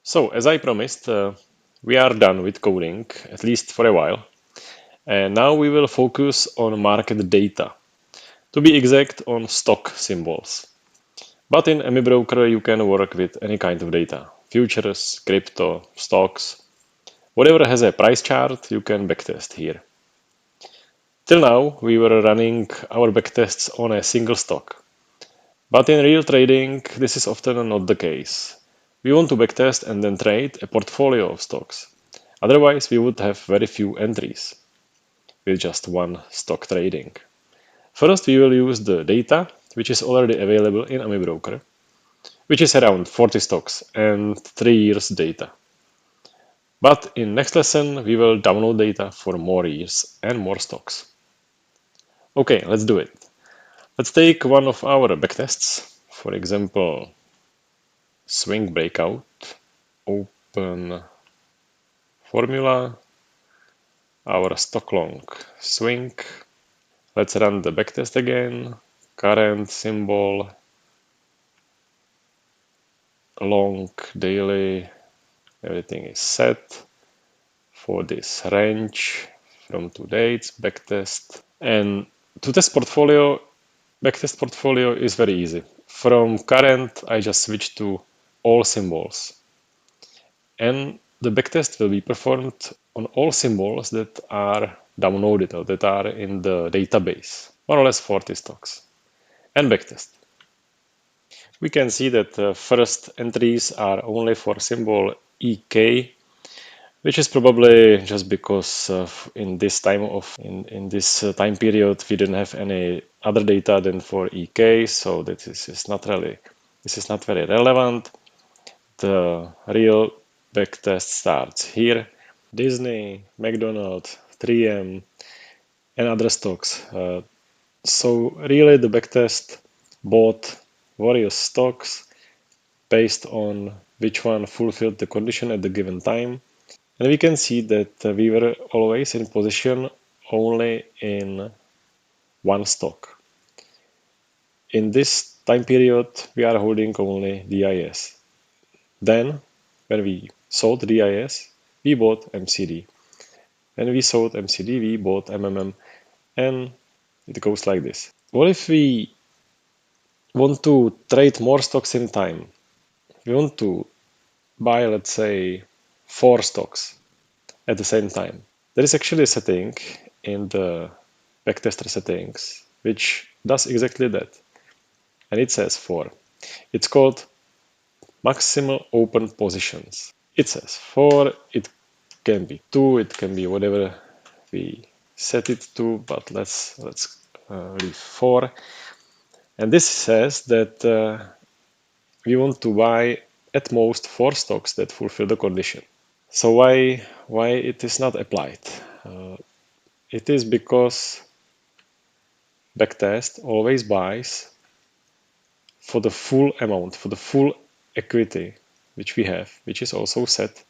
So, as I promised, we are done with coding, at least for a while. And now we will focus on market data. To be exact, on stock symbols. But in ME Broker, you can work with any kind of data. Futures, crypto, stocks. Whatever has a price chart, you can backtest here. Till now, we were running our backtests on a single stock. But in real trading, this is often not the case. We want to backtest and then trade a portfolio of stocks. Otherwise, we would have very few entries with just one stock trading. First, we will use the data, which is already available in AMI Broker, which is around 40 stocks and 3 years data. But in next lesson, we will download data for more years and more stocks. Okay, let's do it. Let's take one of our backtests. For example, swing breakout, open formula, our stock long swing. Let's run the backtest again. Current symbol, long daily, everything is set for this range from 2 dates, backtest. And to test portfolio, backtest portfolio is very easy. From current, I just switch to all symbols. And the backtest will be performed on all symbols that are downloaded or that are in the database, more or less 40 stocks. And backtest. We can see that the first entries are only for symbol EK, which is probably just because in this time period we didn't have any other data than for EK, so that this is not very relevant. The real backtest starts here. Disney, McDonald's, 3M, and other stocks. So really the backtest bought various stocks based on which one fulfilled the condition at the given time. And we can see that we were always in position only in one stock. In this time period, we are holding only DIS. Then, when we sold DIS, we bought MCD. When we sold MCD, we bought MMM, and it goes like this. What if we want to trade more stocks in time? We want to buy, let's say, 4 stocks at the same time. There is actually a setting in the backtester settings which does exactly that. And it says 4. It's called maximal open positions. It says 4, it can be 2, it can be whatever we set it to, but let's leave 4. And this says that we want to buy at most 4 stocks that fulfill the condition. So why it is not applied? It is because backtest always buys for the full amount, for the full equity which we have, which is also set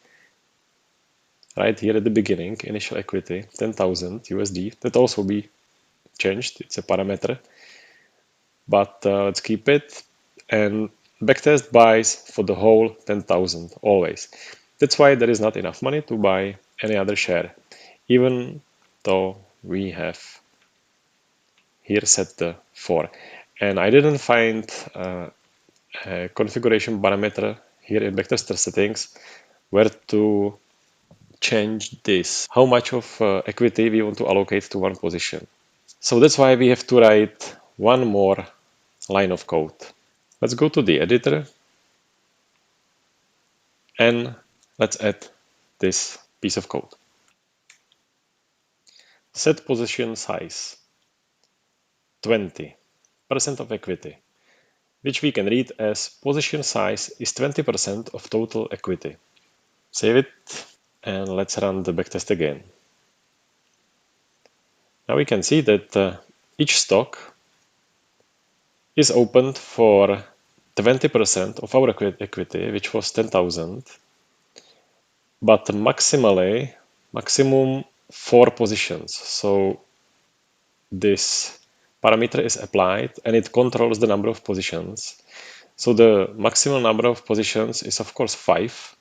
right here at the beginning, initial equity, 10,000 USD. That also be changed, it's a parameter. But let's keep it. And backtest buys for the whole 10,000 always. That's why there is not enough money to buy any other share, even though we have here set the 4. And I didn't find a configuration parameter here in backtester settings where to change this, how much of equity we want to allocate to one position. So that's why we have to write one more line of code. Let's go to the editor and let's add this piece of code. Set position size 20% of equity, which we can read as position size is 20% of total equity. Save it and let's run the backtest again. Now we can see that each stock is opened for 20% of our equity, which was 10,000, but maximum 4 positions. So this parameter is applied and it controls the number of positions. So the maximum number of positions is of course 5.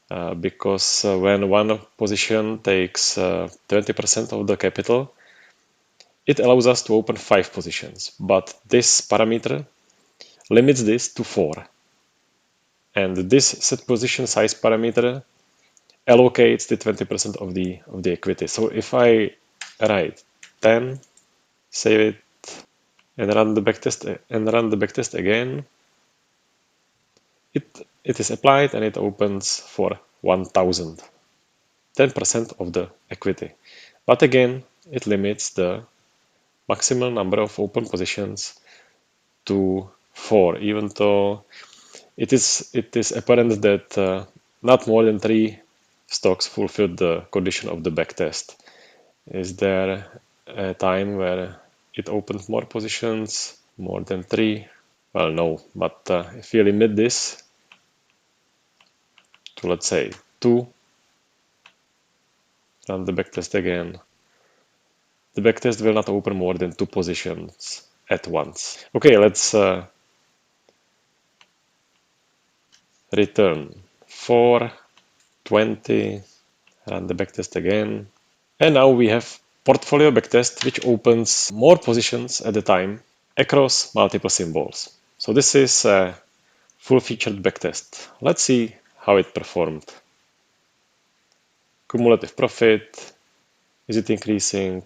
because when one position takes 20% of the capital, it allows us to open 5 positions, but this parameter limits this to 4. And this set position size parameter allocates the 20% of the equity. So if I write 10, save it, and run the backtest again, it is applied and it opens for 1000, 10% of the equity. But again, it limits the maximum number of open positions to 4, even though it is apparent that not more than 3 stocks fulfilled the condition of the backtest. Is there a time where it opened more positions, more than 3? Well, no, but if we limit this to, let's say, 2, run the backtest again, the backtest will not open more than 2 positions at once. Okay, let's return 4, 20, run the backtest again. And now we have portfolio backtest, which opens more positions at a time across multiple symbols. So this is a full-featured backtest. Let's see how it performed. Cumulative profit, is it increasing?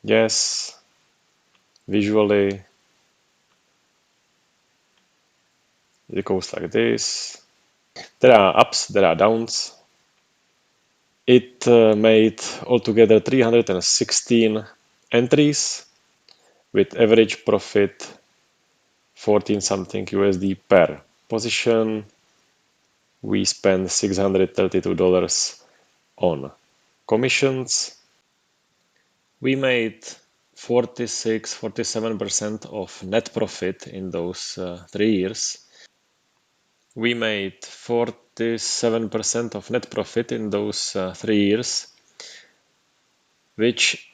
Yes. Visually, it goes like this. There are ups, there are downs. It made altogether 316 entries with average profit 14 something USD per position. We spent $632 on commissions. We made 47% of net profit in those 3 years. We made 47% of net profit in those 3 years, which,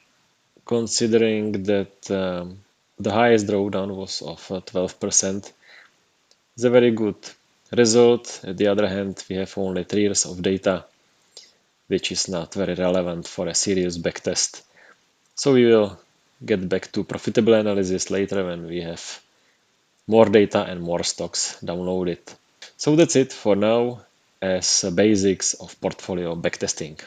considering that the highest drawdown was of 12%, is a very good result. At the other hand, we have only 3 years of data, which is not very relevant for a serious backtest. So we will get back to profitable analysis later when we have more data and more stocks downloaded. So that's it for now as basics of portfolio backtesting.